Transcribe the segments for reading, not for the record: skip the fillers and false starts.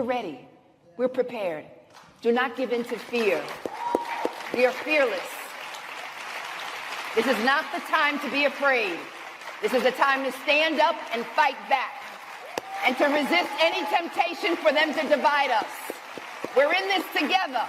We're ready. We're prepared. Do not give in to fear. We are fearless. This is not the time to be afraid. This is a time to stand up and fight back and to resist any temptation for them to divide us. We're in this together.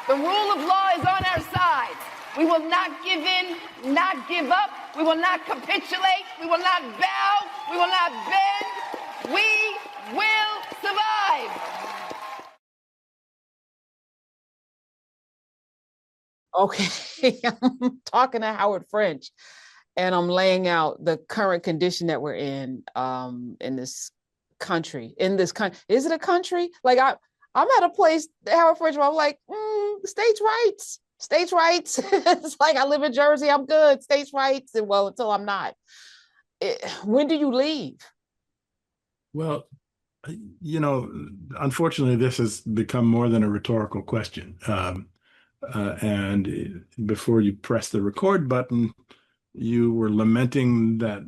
The rule of law is on our side. We will not give in, not give up. We will not capitulate. We will not bow. We will not bend. We will survive. Okay, I'm talking to Howard French, and I'm laying out the current condition that we're in this country. Is it a country? Like I'm at a place, Howard French, where I'm like, states' rights. It's like I live in Jersey, I'm good. States' rights, and well, until I'm not. When do you leave? Well, unfortunately, this has become more than a rhetorical question. And before you press the record button, you were lamenting that,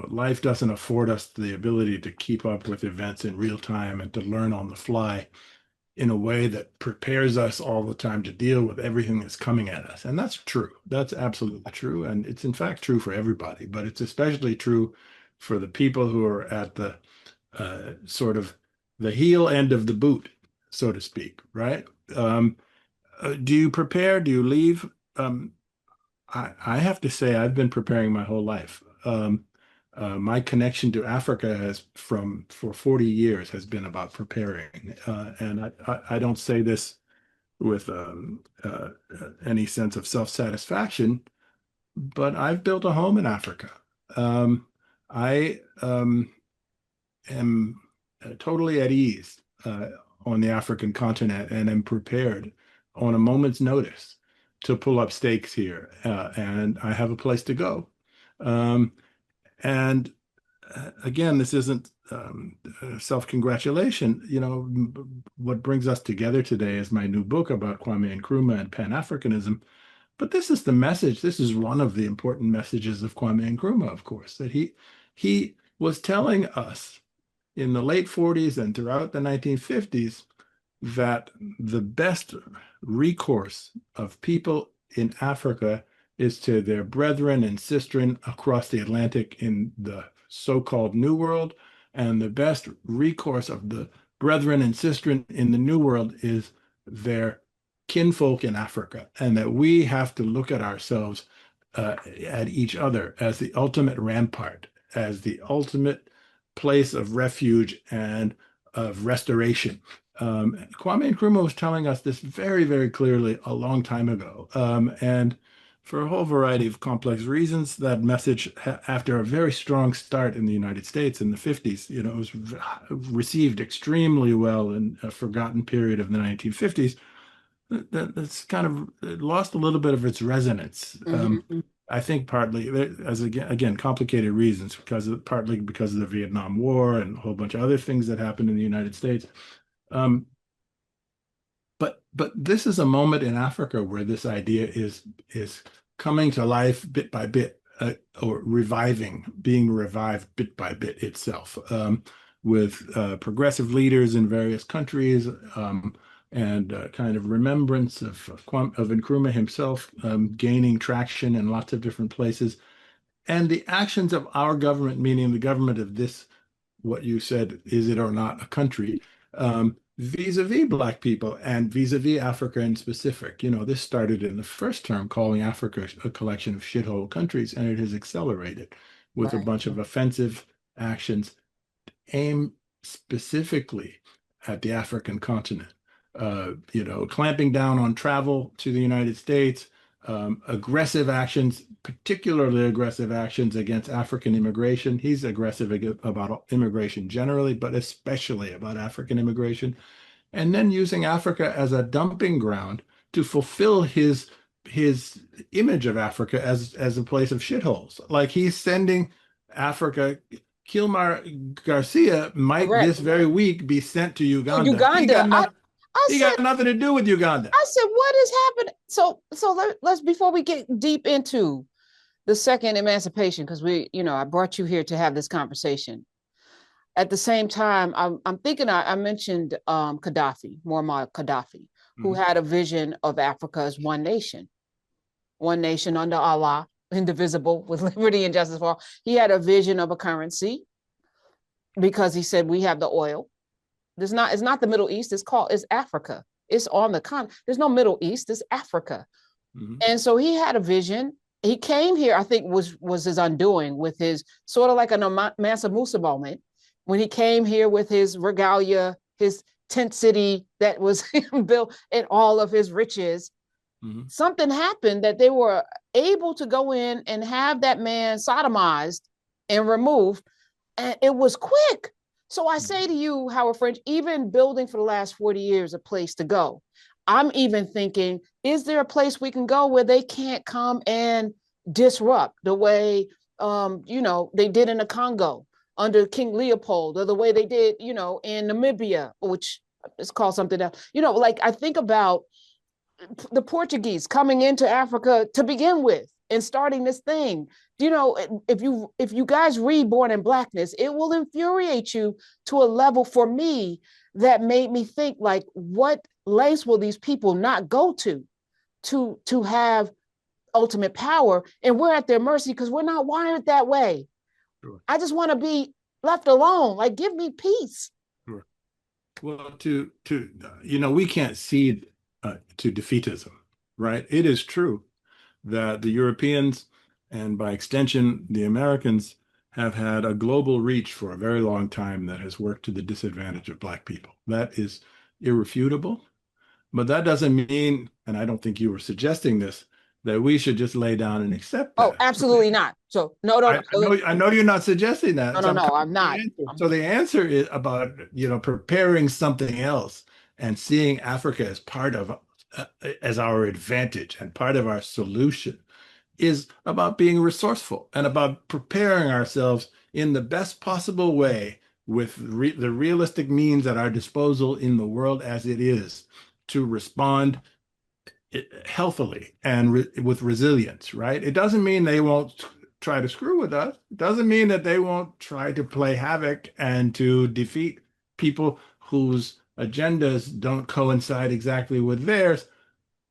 life doesn't afford us the ability to keep up with events in real time and to learn on the fly in a way that prepares us all the time to deal with everything that's coming at us. And that's true. That's absolutely true. And it's in fact true for everybody, but it's especially true for the people who are at the sort of the heel end of the boot, so to speak, right? Do you prepare? Do you leave? I have to say, I've been preparing my whole life. My connection to Africa for 40 years has been about preparing. And I don't say this with any sense of self-satisfaction, but I've built a home in Africa. I am totally at ease on the African continent and am prepared on a moment's notice to pull up stakes here. And I have a place to go. And again, this isn't self-congratulation. What brings us together today is my new book about Kwame Nkrumah and Pan-Africanism. But this is the message. This is one of the important messages of Kwame Nkrumah, of course, that he was telling us in the late 40s and throughout the 1950s that the best recourse of people in Africa is to their brethren and sistren across the Atlantic in the so-called New World, and the best recourse of the brethren and sistren in the New World is their kinfolk in Africa, and that we have to look at ourselves, at each other as the ultimate rampart, as the ultimate place of refuge and of restoration. Kwame Nkrumah was telling us this very, very clearly a long time ago. And for a whole variety of complex reasons, that message, after a very strong start in the United States in the 50s, was received extremely well in a forgotten period of the 1950s. That's kind of lost a little bit of its resonance. I think partly, as again, complicated reasons, partly because of the Vietnam War and a whole bunch of other things that happened in the United States. But this is a moment in Africa where this idea is coming to life bit by bit, or being revived bit by bit itself, with progressive leaders in various countries, and kind of remembrance of Nkrumah himself gaining traction in lots of different places, and the actions of our government, meaning the government of this, what you said, is it or not a country, vis-a-vis Black people and vis-a-vis Africa in specific. This started in the first term calling Africa a collection of shithole countries, and it has accelerated with a bunch of offensive actions aimed specifically at the African continent. Clamping down on travel to the United States, aggressive actions, particularly aggressive actions against African immigration. He's aggressive about immigration generally, but especially about African immigration. And then using Africa as a dumping ground to fulfill his image of Africa as a place of shitholes. Like he's sending Africa. Kilmar Garcia might this very week be sent to Uganda. He got nothing to do with Uganda. I said, what is happening? So let's, before we get deep into the second emancipation, because I brought you here to have this conversation. At the same time, I'm thinking, I mentioned Gaddafi, Muammar Gaddafi, who Mhm. had a vision of Africa as one nation under Allah, indivisible, with liberty and justice for all. He had a vision of a currency because he said we have the oil. It's not the Middle East. It's Africa. It's on the continent. There's no Middle East. It's Africa. Mhm. And so he had a vision. He came here, I think, was his undoing with his sort of like a Mansa Musa moment when he came here with his regalia, his tent city that was built, and all of his riches. Mhm. Something happened that they were able to go in and have that man sodomized and removed, and it was quick. So I say to you, Howard French, even building for the last 40 years a place to go, I'm even thinking, is there a place we can go where they can't come and disrupt the way, they did in the Congo under King Leopold, or the way they did, in Namibia, which is called something else. Like I think about the Portuguese coming into Africa to begin with and starting this thing. If you guys read Born in Blackness, it will infuriate you to a level for me that made me think, like, what lengths will these people not go to have ultimate power? And we're at their mercy because we're not wired that way. Sure. I just want to be left alone. Like, give me peace. Sure. Well, we can't cede to defeatism, right? It is true that the Europeans, and by extension, the Americans, have had a global reach for a very long time that has worked to the disadvantage of Black people. That is irrefutable. But that doesn't mean, and I don't think you were suggesting this, that we should just lay down and accept Oh, that. absolutely not. So no, no, I, no. I So know, I know you're not suggesting that. no, So no, I'm no, coming I'm to the not. answer. So the answer is about, preparing something else and seeing Africa as part of, as our advantage and part of our solution, is about being resourceful and about preparing ourselves in the best possible way with the realistic means at our disposal in the world as it is to respond healthily and with resilience, right? It doesn't mean they won't try to screw with us. It doesn't mean that they won't try to play havoc and to defeat people whose agendas don't coincide exactly with theirs.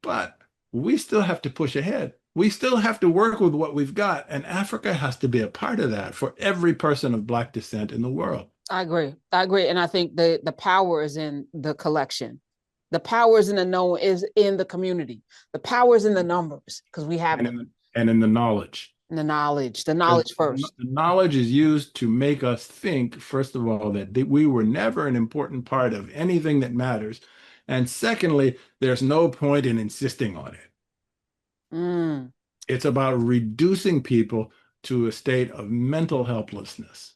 But we still have to push ahead. We still have to work with what we've got. And Africa has to be a part of that for every person of Black descent in the world. I agree. I agree. And I think the power is in the collection. The power is in the known, is in the community. The power is in the numbers because we have them. And in the knowledge. The knowledge Because first. the knowledge is used to make us think, first of all, that we were never an important part of anything that matters. And secondly, there's no point in insisting on it. Mm. It's about reducing people to a state of mental helplessness.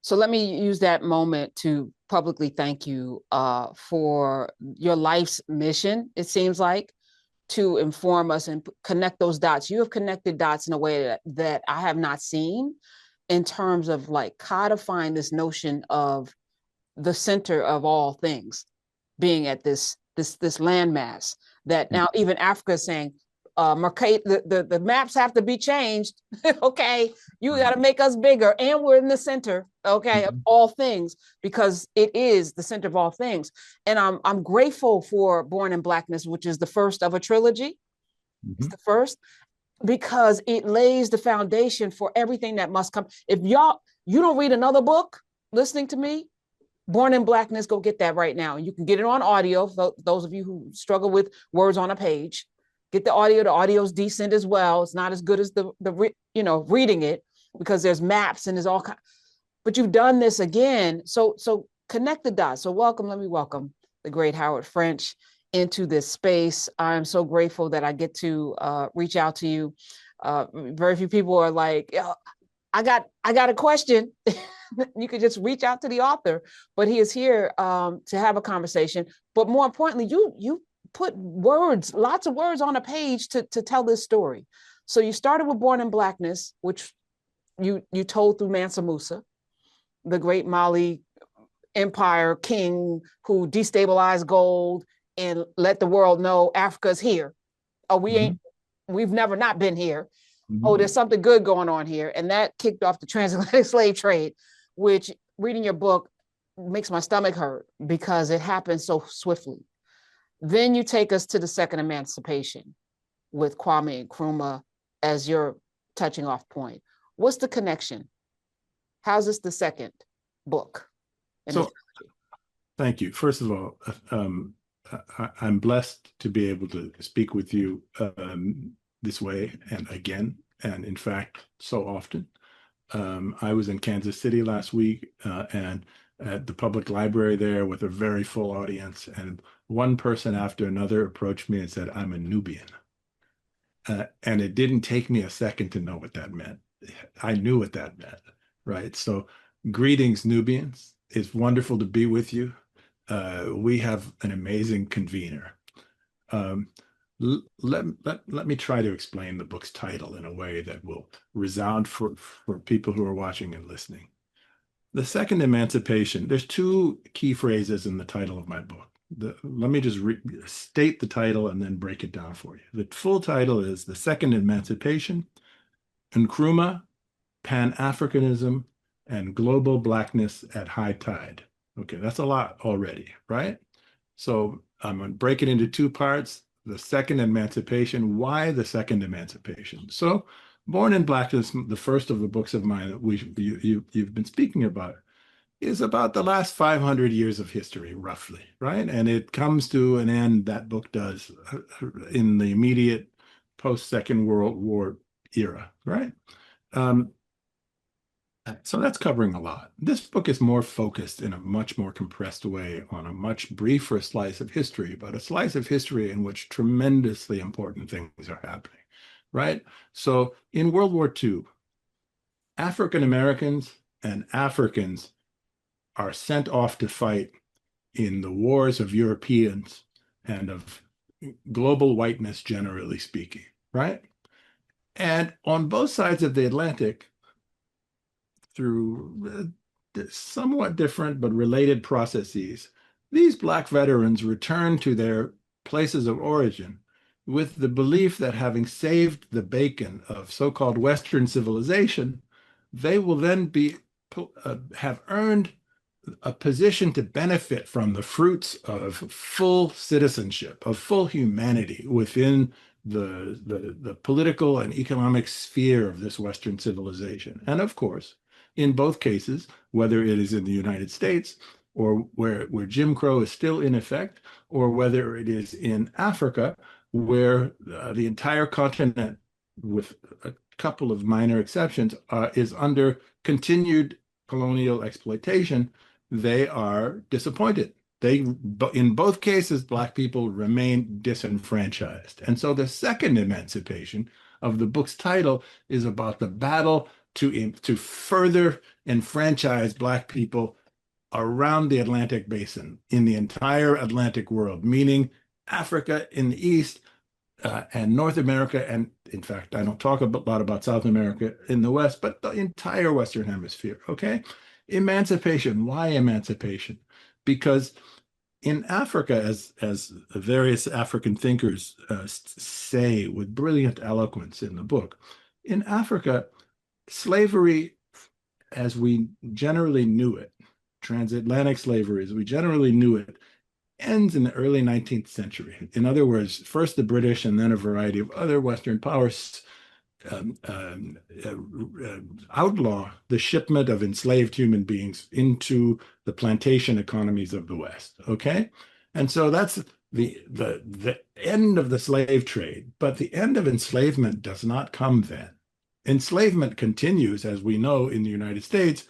So let me use that moment to publicly thank you for your life's mission, it seems like, to inform us and connect those dots. You have connected dots in a way that I have not seen, in terms of like codifying this notion of the center of all things being at this landmass that now even Africa is saying, the maps have to be changed. Okay, you got to make us bigger, and we're in the center, okay, of all things, because it is the center of all things. And I'm grateful for Born in Blackness, which is the first of a trilogy. It's the first, because it lays the foundation for everything that must come. If you don't read another book listening to me, Born in Blackness, go get that right now. You can get it on audio. For those of you who struggle with words on a page, get the audio. The audio's decent as well. It's not as good as the reading it, because there's maps and there's all kind. But you've done this again. So connect the dots. So let me welcome the great Howard French into this space. I'm so grateful that I get to reach out to you. Very few people are like, I got a question. You could just reach out to the author, but he is here to have a conversation. But more importantly, you put words, lots of words on a page to tell this story. So you started with Born in Blackness, which you told through Mansa Musa, the great Mali empire king who destabilized gold and let the world know Africa's here. Oh, we've never not been here. Oh, there's something good going on here. And that kicked off the transatlantic slave trade. which reading your book makes my stomach hurt because it happened so swiftly. Then you take us to the second emancipation with Kwame Nkrumah as your touching off point. What's the connection? How's this the second book? Thank you. First of all, I'm blessed to be able to speak with you this way and again, and in fact, so often. I was in Kansas City last week and at the public library there with a very full audience, and one person after another approached me and said, "I'm a Nubian." And it didn't take me a second to know what that meant. I knew what that meant, right? So greetings, Nubians. It's wonderful to be with you. We have an amazing convener. Let me try to explain the book's title in a way that will resound for people who are watching and listening. The second emancipation, there's two key phrases in the title of my book. Let me just state the title and then break it down for you. The full title is The Second Emancipation, Nkrumah, Pan-Africanism, and Global Blackness at High Tide. Okay, that's a lot already, right? So I'm going to break it into two parts. The second emancipation. Why the second emancipation? So Born in Blackness, the first of the books of mine that you've been speaking about, is about the last 500 years of history, roughly, right? And it comes to an end, that book does, in the immediate post-Second World War era, right? So that's covering a lot. This book is more focused in a much more compressed way on a much briefer slice of history, but a slice of history in which tremendously important things are happening, right? So in World War II, African Americans and Africans are sent off to fight in the wars of Europeans and of global whiteness, generally speaking, right? And on both sides of the Atlantic, through somewhat different but related processes, these Black veterans return to their places of origin with the belief that having saved the bacon of so-called Western civilization, they will then have earned a position to benefit from the fruits of full citizenship, of full humanity within the political and economic sphere of this Western civilization. And of course, in both cases, whether it is in the United States or where Jim Crow is still in effect, or whether it is in Africa, where the entire continent, with a couple of minor exceptions, is under continued colonial exploitation, they are disappointed. In both cases, Black people remain disenfranchised. And so the second emancipation of the book's title is about the battle to further enfranchise Black people around the Atlantic basin, in the entire Atlantic world, meaning Africa in the east and North America. And in fact, I don't talk a lot about South America in the west, but the entire Western Hemisphere, okay? Emancipation. Why emancipation? Because in Africa, as various African thinkers say with brilliant eloquence in the book, in Africa, slavery, as we generally knew it, transatlantic slavery, as we generally knew it, ends in the early 19th century. In other words, first the British and then a variety of other Western powers outlaw the shipment of enslaved human beings into the plantation economies of the West, okay? And so that's the end of the slave trade, but the end of enslavement does not come then. Enslavement continues, as we know, in the United States,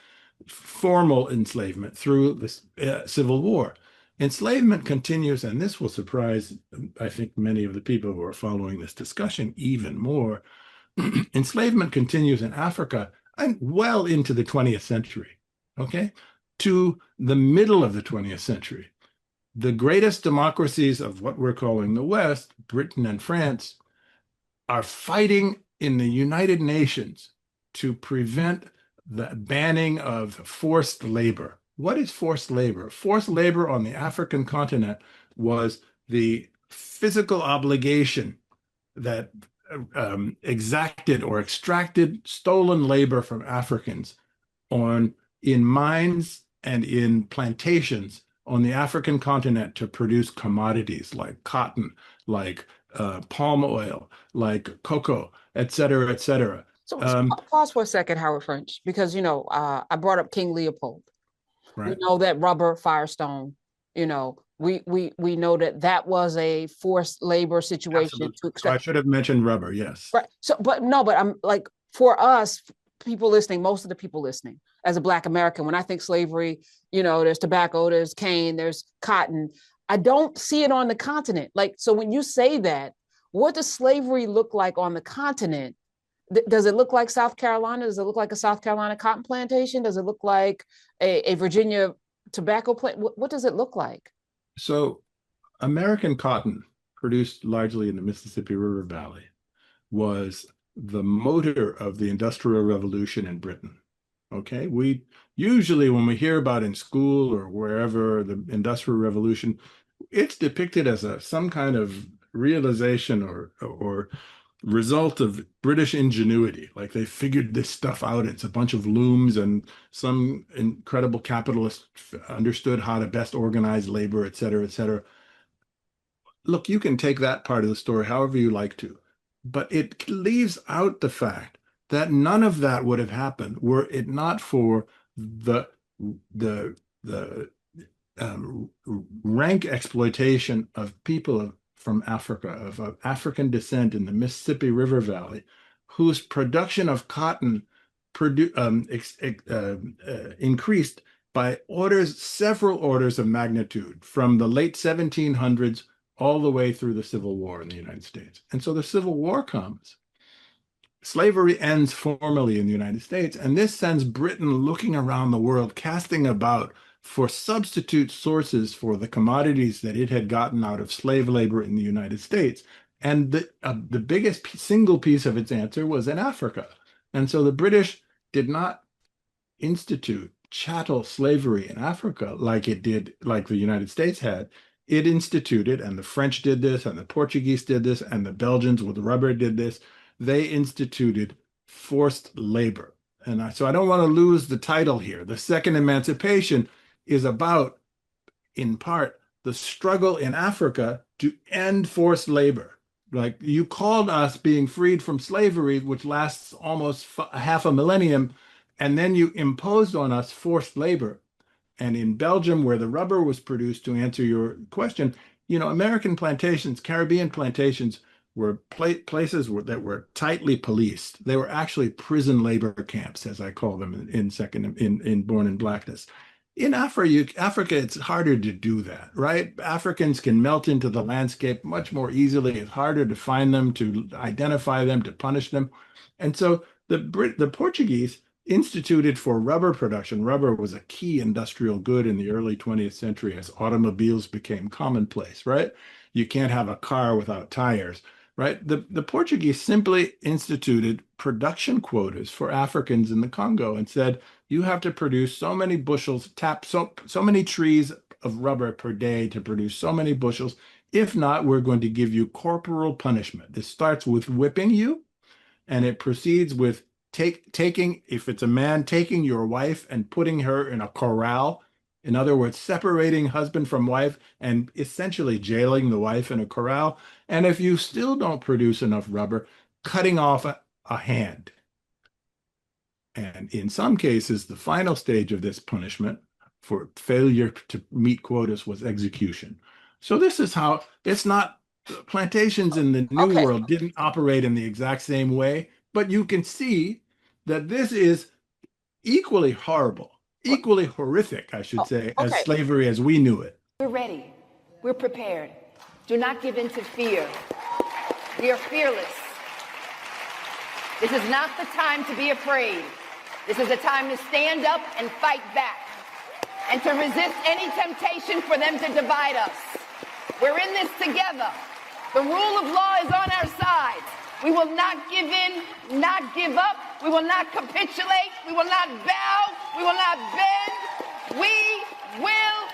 formal enslavement through the Civil War. Enslavement continues, and this will surprise, I think, many of the people who are following this discussion even more. Enslavement continues in Africa and well into the 20th century, okay? To the middle of the 20th century. The greatest democracies of what we're calling the West, Britain and France, are fighting in the United Nations to prevent the banning of forced labor. What is forced labor? Forced labor on the African continent was the physical obligation that exacted or extracted stolen labor from Africans on in mines and in plantations on the African continent to produce commodities like cotton, like palm oil, like cocoa, et cetera, et cetera. So pause for a second, Howard French, because I brought up King Leopold. We Right. know that rubber, Firestone. We know that was a forced labor situation Absolutely. to So I extract. should have mentioned rubber, yes. Right. So, but no, but I'm like, for us, people listening, most of the people listening, as a Black American, when I think slavery, there's tobacco, there's cane, there's cotton. I don't see it on the continent. Like, so when you say that, what does slavery look like on the continent? Does it look like South Carolina? Does it look like a South Carolina cotton plantation? Does it look like a Virginia tobacco plant? What does it look like? So American cotton, produced largely in the Mississippi River Valley, was the motor of the Industrial Revolution in Britain. Okay, we usually, when we hear about in school or wherever the Industrial Revolution, it's depicted as some kind of realization or result of British ingenuity. Like they figured this stuff out. It's a bunch of looms, and some incredible capitalist understood how to best organize labor, et cetera, et cetera. Look, you can take that part of the story however you like to, but it leaves out the fact that none of that would have happened were it not for the the the rank exploitation of people from Africa, of African descent in the Mississippi River Valley, whose production of cotton increased by several orders of magnitude from the late 1700s all the way through the Civil War in the United States. And so the Civil War comes. Slavery ends formally in the United States, and this sends Britain looking around the world, casting about for substitute sources for the commodities that it had gotten out of slave labor in the United States. And the biggest single piece of its answer was in Africa. And so the British did not institute chattel slavery in Africa like the United States had. It instituted, and the French did this, and the Portuguese did this, and the Belgians with rubber did this. They instituted forced labor. And so I don't want to lose the title here. The Second Emancipation is about, in part, the struggle in Africa to end forced labor. Like you called us being freed from slavery, which lasts almost half a millennium, and then you imposed on us forced labor. And in Belgium, where the rubber was produced, to answer your question, American plantations, Caribbean plantations, were places that were tightly policed. They were actually prison labor camps, as I call them in Born in Blackness. In Africa, it's harder to do that, right? Africans can melt into the landscape much more easily. It's harder to find them, to identify them, to punish them. And so the Portuguese instituted for rubber production. Rubber was a key industrial good in the early 20th century as automobiles became commonplace, right? You can't have a car without tires, right? The Portuguese simply instituted production quotas for Africans in the Congo and said, you have to produce so many bushels, tap so many trees of rubber per day to produce so many bushels. If not, we're going to give you corporal punishment. This starts with whipping you, and it proceeds with taking, if it's a man, taking your wife and putting her in a corral. In other words, separating husband from wife and essentially jailing the wife in a corral. And if you still don't produce enough rubber, cutting off a hand. And in some cases, the final stage of this punishment for failure to meet quotas was execution. So this is how, it's not, plantations in the New World didn't operate in the exact same way, but you can see that this is equally horrible, equally horrific, I should say, as slavery as we knew it. We're ready. We're prepared. Do not give in to fear. We are fearless. This is not the time to be afraid. This is a time to stand up and fight back and to resist any temptation for them to divide us. We're in this together. The rule of law is on our side. We will not give in, not give up. We will not capitulate. We will not bow. We will not bend. We will